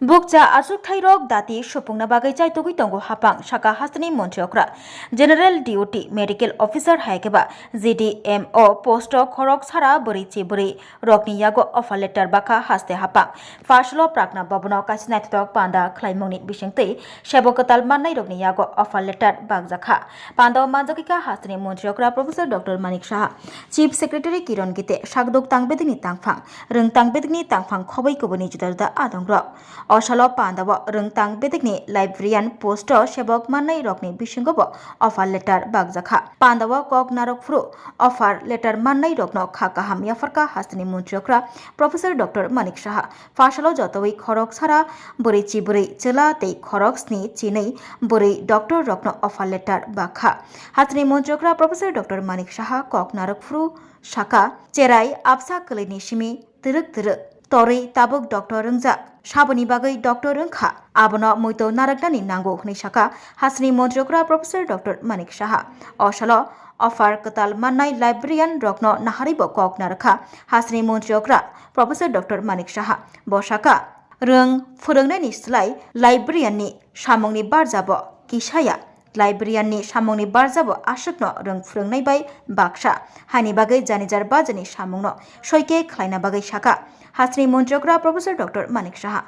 Bukcha asuk thairok dati supungna bagai chai togui tongo hapang saka hasni montriokra General Duty Medical Officer haikeba GDMO posto khorok sara buri chiburi rokni yago offer letter baka haste hapang Fashlo prakna babuno kasinai tok panda khlaimongni bisingtei sebokatal mannai rokni yago offer letter bagjakha panda manjakika hasni montriokra Professor Dr. Manik Saha Chief Secretary Kiron Gite sakdok tangbedini tangphang rung tangbedini tangphang khobai kubuni judarda adongrok Osalo Pandavo Rungtang Bedikni Librarian Poster Shebok Manai Rokni Bishingobo Offer Letter Bagjakha Pandavo Kok Narok Fru Offer Letter Manai Rokno Khakaham Yafarka Hastani Munchokra Professor Dr. Manik Saha Fashalo Jotoi Khorok Sara Buri Chiburi Chela Tei Khorok Sni Chinei Buri Dr. Rokno Offer Letter Bakha Hastani Munchokra Professor Dr. Manik Saha Kok Narok Fru Shaka Cherai Apsa Kalini Shimi Tiruk Tiruk Tori Tabuk Dr. Rungja Sabani bagai Dr. Rungkha Abono Muito Naraknani Nango Nishaka Hasni Montrokra Professor Dr. Manik Saha Osalo Offer Katal Manai Librarian Rokno Naharibo Kok Narakha Hasni Montrokra Professor Dr. Manik Saha Boshaka Rung Furangnani Slai Librarian ni Samongni Barzabo Kishaya Librarian ni Samongni Barzabo Ashokno Rung Furangnai Bai Baksha Hani bagai Janijar Bajani Samongno Soike Klaina bagai Shaka Hasni Montrokra Professor Dr. Manik Saha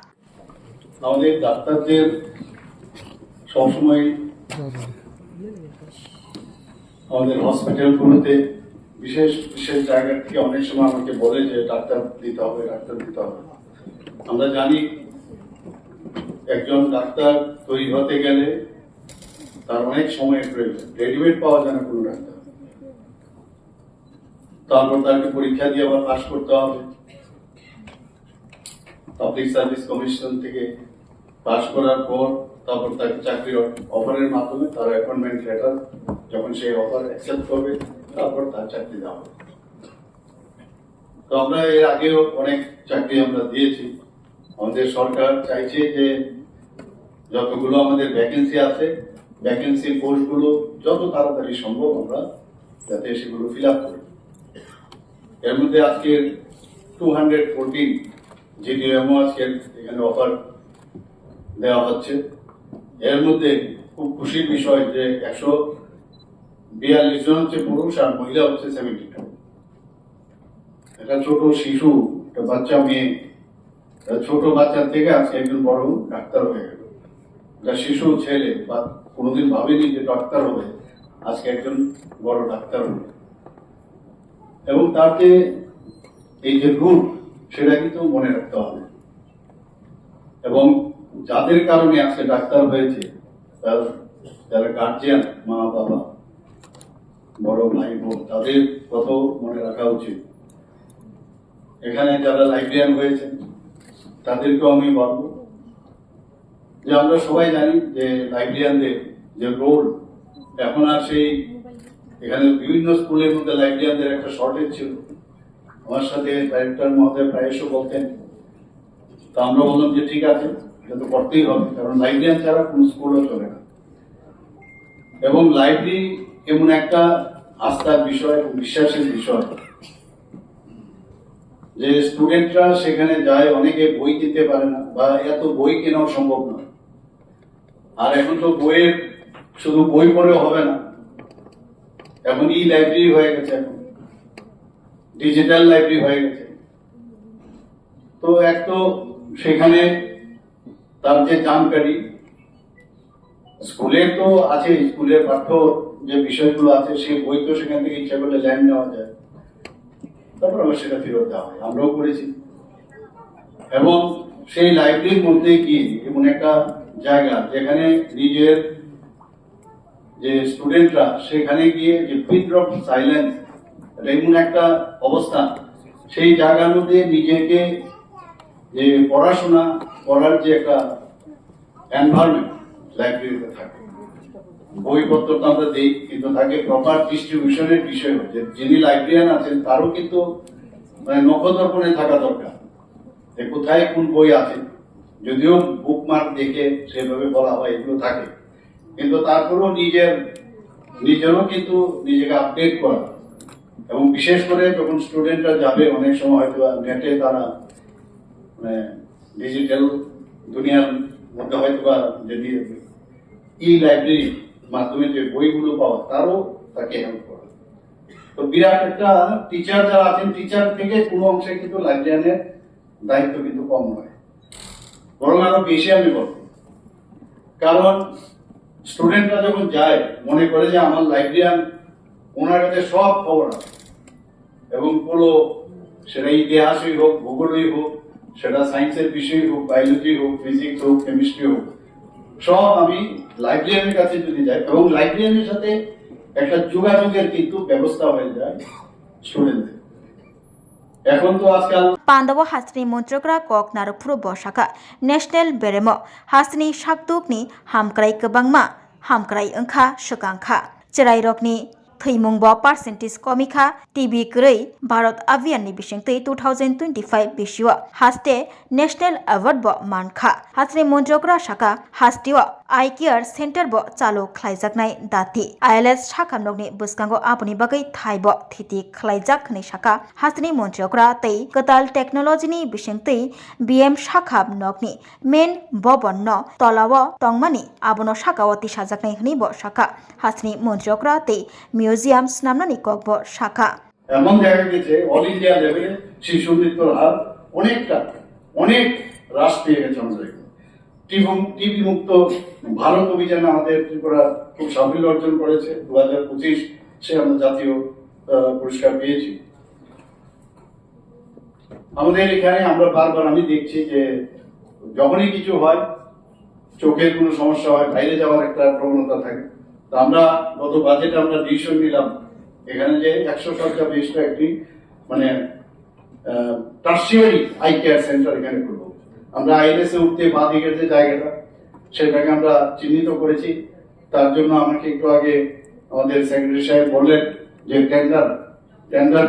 আমাদের ডাক্তারদের সবসময় আমাদের হসপিটালগুলোতে বিশেষ বিশেষ জায়গা থেকে অনেক সময় আমাকে বলে যে ডাক্তার দিতে হবে আমরা জানি একজন ডাক্তার তৈরি হতে গেলে তার অনেক সময় প্রয়োজন রেডিমেড পাওয়া যায় না কোনো ডাক্তার তারপর তাকে পরীক্ষা দিয়ে আবার পাস করতে হবে পাবলিক সার্ভিস কমিশন থেকে পাস করার পর তারপর তাকে চাকরির অফারের মাধ্যমে তার অ্যাপয়েন্টমেন্ট লেটার যখন সেই অফার অ্যাকসেপ্ট করবে তারপর তার চাকরি দেওয়া হবে তো আমরা এর আগেও অনেক চাকরি আমরা দিয়েছি আমাদের সরকার চাইছে যে যতগুলো আমাদের ভ্যাকেন্সি আছে ভ্যাকেন্সি পোস্টগুলো যত তাড়াতাড়ি সম্ভব আমরা যাতে সেগুলো ফিল আপ করি এর মধ্যে আজকে 214 জিডিএমও আজকে এখানে অফার দেওয়া হচ্ছে এর মধ্যে খুব খুশির বিষয় যে 142 জন হচ্ছে পুরুষ আর মহিলা হচ্ছে 72 এটা ছোট শিশু একটা বাচ্চা মেয়ে ছোট বাচ্চা থেকে আজকে একজন বড় ডাক্তার হয়ে গেল এটা শিশু ছেলে বা কোনোদিন ভাবেনি যে ডাক্তার হবে আজকে একজন বড় ডাক্তার হবে এবং তাকে এই যে রুট সেটা কিন্তু মনে রাখতে হবে এবং যাদের কারণে আজকে ডাক্তার হয়েছে যারা গার্জিয়ান মা বাবা বড় ভাই বোন তাদের কথাও মনে রাখা উচিত এখানে যারা লাইব্রেরিয়ান হয়েছেন তাদেরকেও আমি বলবো যে আমরা সবাই জানি যে লাইব্রেরিয়ানদের যে রোল এখন আর সেই এখানে বিভিন্ন স্কুলের মধ্যে লাইব্রেরিয়ানদের একটা শর্টেজ ছিল আমার সাথে ডাইরেক্টর মহোদয় প্রায়শ বলতেন তো আমরা বললাম যে ঠিক আছে এটা তো করতেই হবে কারণ লাইব্রেরিয়ান ছাড়া কোন স্কুলও চলে না এবং লাইব্রেরি এমন একটা আস্থার বিষয় এবং বিশ্বাসের বিষয় যে স্টুডেন্টরা সেখানে যায় অনেকে বই কিনতে পারে না বা এত বই কেনাও সম্ভব না আর এখন তো বইয়ের শুধু বই পড়েও হবে না এখন ই লাইব্রেরি হয়ে গেছে এখন ডিজিটাল লাইব্রেরি হয়ে গেছে তো এক তো সেখানে তার যে জানকারি স্কুলে তো আছে স্কুলের পাঠ্য যে বিষয়গুলো আছে সেই বই তো সেখান থেকে ইচ্ছা করলে ল্যান্ড নেওয়া যায় তারপর আবার সেটা ফেরত দেওয়া হয় আমরাও করেছি এবং সেই লাইব্রেরির মধ্যে গিয়ে এমন একটা জায়গা যেখানে নিজের যে স্টুডেন্টরা সেখানে গিয়ে যে পিন ড্রপ সাইলেন্স এমন একটা অবস্থা সেই জায়গার মধ্যে নিজেকে যে পড়াশোনা করার যে একটা এনভায়রনমেন্ট লাইব্রেরিতে থাকে বইপত্র তো আমরা দিই কিন্তু থাকে প্রপার ডিস্ট্রিবিউশনের বিষয় হচ্ছে যিনি লাইব্রেরিয়ান আছেন তারও কিন্তু মানে নখদর্পণে থাকা দরকার যে কোথায় কোন বই আছে যদিও বুকমার্ক দেখে সেভাবে বলা হয় এগুলো থাকে কিন্তু তারপরেও নিজেরও কিন্তু নিজেকে আপডেট করা এবং বিশেষ করে যখন স্টুডেন্টরা যাবে অনেক সময় হয়তো নেটে তারা ডিজিটাল দুনিয়ার মধ্যে হয়তো বা যদি ই লাইব্রেরির মাধ্যমে যে বইগুলো পাওয়া তারও তাকে হেল্প করা। তো বিরাট একটা টিচার যারা আছেন, টিচার থেকে কোনো অংশে কিন্তু লাইব্রেরিয়ানের দায়িত্ব কিন্তু কম নয়, বরং আরো বেশি আমি বলবো। কারণ স্টুডেন্টরা যখন যায় মনে করে যে আমার লাইব্রেরিয়ান ওনার কাছে সব খবর আছে, এবং পুরো সেটা ইতিহাসই হোক, ভূগোলই হোক, সেটা সায়েন্সের বিষয় হোক, বায়োলজি হোক, ফিজিক্স হোক, কেমিস্ট্রি হোক, সব আমি লাইব্রেরিয়ানের কাছে যদি যাই, এবং লাইব্রেরিয়ানের সাথে একটা যোগাযোগের কিন্তু ব্যবস্থা হয়ে যায় স্টুডেন্টদের। এখন তো আজকাল Pandawa hasni montrokra kok narupro bosaka national beremo hasni shakdukni hamkrai kebangma hamkrai engkha shakangkha cherai rokni thimungbo percentage komikha tb krei bharat avian ni bisingtei 2025 bisio haste national award bo mankha hasni montrokra shaka hastio I care center bo chalo khlaijaknai dati ILS shakamnokni buskango apni bagai thaibo thiti khlaijakni shaka hasni montrokra tei katal technology ni bisingtei BM shakhab nokni main bobon no tolawo tongmani abono shakawati sajaknai hni bo shaka hasni montrokra tei museums namnani kokbo shaka এমন দেখা গেছে all India লেভেলে শিশু মৃত্যুর হার অনেক হ্রাস পেয়ে গেছে আমাদের। টিবি মুক্ত ভারত অভিযানে আমাদের ত্রিপুরা খুব সাফল্য অর্জন করেছে। 2025 আমরা জাতীয় পুরস্কার পেয়েছি। আমাদের এখানে আমরা বারবার আমি দেখছি যে যখনই কিছু হয়, চোখের কোনো সমস্যা হয়, বাইরে যাওয়ার একটা প্রবণতা থাকে। তো আমরা গত বাজেটে আমরা ডিসিশন নিলাম এখানে যে 100 শয্যা বিশিষ্ট একটি মানে টার্সিয়ারি আই কেয়ার সেন্টার এখানে করব। আমরা আইএলএস এ উঠতে বাঁ দিকের যে জায়গাটা সেটাকে আমরা চিহ্নিত করেছি। তার জন্য আমাকে একটু আগে আমাদের সেক্রেটারি সাহেব বললেন যে টেন্ডার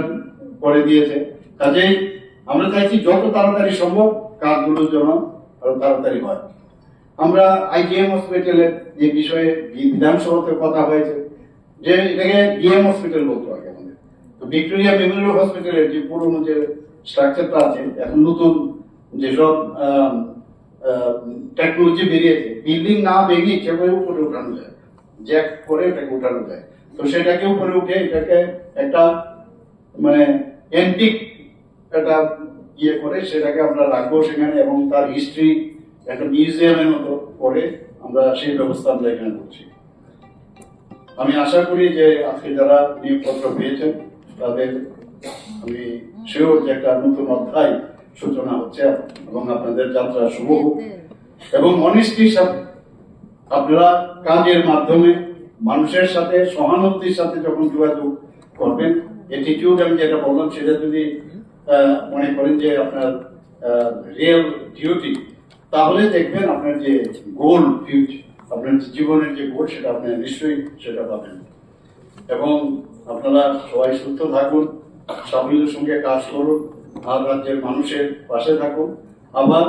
করে দিয়েছে। কাজেই আমরা চাইছি যত তাড়াতাড়ি সম্ভব কাজগুলো যেন আরো তাড়াতাড়ি হয়। আমরা আইজিএম হসপিটালের যে বিষয়ে বিধানসভাতে কথা হয়েছে যে এটাকে ডিএম হসপিটাল বলতে হবে আমাদের। তো ভিক্টোরিয়া মেমোরিয়াল হসপিটালের যে পুরনো যে স্ট্রাকচারটা আছে, এখন নতুন যেসব টেকনোলজি বেরিয়েছে, বিল্ডিং না ভেঙে ইচ্ছে করে উপরে উঠানো যায়, জ্যাক করে এটাকে উঠানো যায়। তো সেটাকে উপরে উঠে এটাকে একটা মানে অ্যান্টিক একটা ইয়ে করে সেটাকে আমরা রাখবো সেখানে, এবং তার হিস্ট্রি একটা মিউজিয়ামের মতো করে আমরা সেই ব্যবস্থা আমরা এখানে করছি। আমি আশা করি যে আজকে যারা নিয়োগপত্র পেয়েছেন তাদের আমি শিওর যে একটা নতুন অধ্যায় সূচনা হচ্ছে, এবং আপনাদের যাত্রা শুভ হোক। এবং অনিষ্টির সাথে আপনারা কাজের মাধ্যমে মানুষের সাথে সহানুভূতির সাথে যখন যোগাযোগ করবেন, অ্যাটিটিউড আমি যেটা বললাম সেটা যদি মনে করেন যে আপনার রিয়েল ডিউটি, তাহলে দেখবেন আপনার যে গোল ফিউচার, আপনার জীবনের যে গোল সেটা আপনি নিশ্চয়ই সেটা পাবেন। এবং আপনারা সবাই সুস্থ থাকুন, সাফল্যের সঙ্গে কাজ করুন, আর রাজ্যের মানুষের পাশে থাকুন। আবার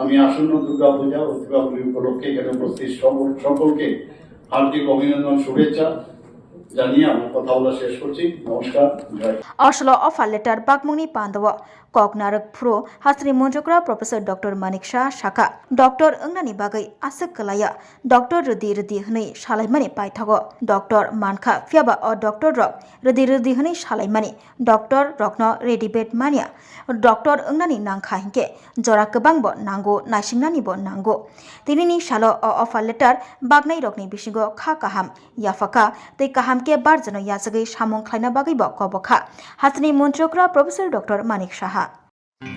আমি আসন্ন দুর্গাপূজা ও দীপাবলি উপলক্ষে এখানে উপস্থিত সকলকে হার্দিক অভিনন্দন, শুভেচ্ছা জানিয়ে আমার কথা বলা শেষ করছি। নমস্কার, জয়। Oslo offer letter Bakmuni Pandawa Koknarak Pro Hasri Monjokra Professor Dr. Manik Shah Shaka Dr. Ungnani Bagai Asik Kalaya Dr. Rudi Hni Shalaimani Paithago Dr. Mankha Fiaba or Dr. Rock Rudi Hni Shalaimani Dr. Rockno Redibet Mania Dr. Ungnani Nangkha Hinke Jora Kabangbo Nango Nashingnani Bo Nango Tinini Shalo offer letter Bagnai Rokni Bishigo Kha Kaham Yafaka Te Kaham Ke Barjano Yasagi Shamong Klaina Bagai Bo Kobokha Hasni Monjokra Professor Dr. Manik Shah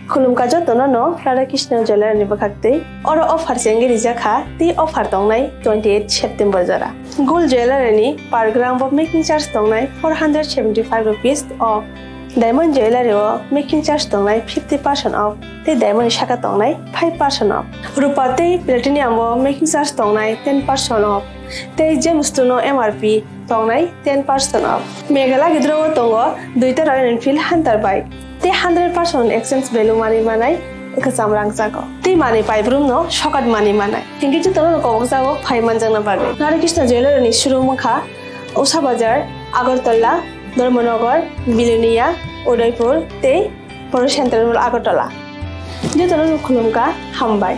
खुलुमका जतनो नो Radhakrishna jewellery बखाक्ते और offer सेंगे रिजाखा ती अफार तंगनाय 28 September जरा गोल jewellery per gram of making charge तंगनाय 475 rupees off diamond jewellery making charge तंगनाय 50% ऑफ ते डायमंड शाखा तंगनाय 5% ऑफ रूपा ते प्लेटिनियम मेकिंग चार्ज तंगनाय 10% ऑफ ते जेमस्टोनो एमआरपी तंगनाय 10% ऑफ मेघाला गिद्रो तंगो दुइटा रॉयल एनफील्ड हंटर बाइक ते 100% एक्सचेंज वैल्यू मानी मानाय एकसाम रां जागो ते माने पाइब्रुम नो शकट मानी मानाय थिंकि जो तनो को जागो फाइमान जंगना बागे राधाकृष्ण ज्वेलारी शुरू मुखा उषा बाजार আগরতলা ধর্মনগর বিলুনিয়া উদয়পুর ते बर सेंट्रल আগরতলা जो तनो खुलुमका हामबाय।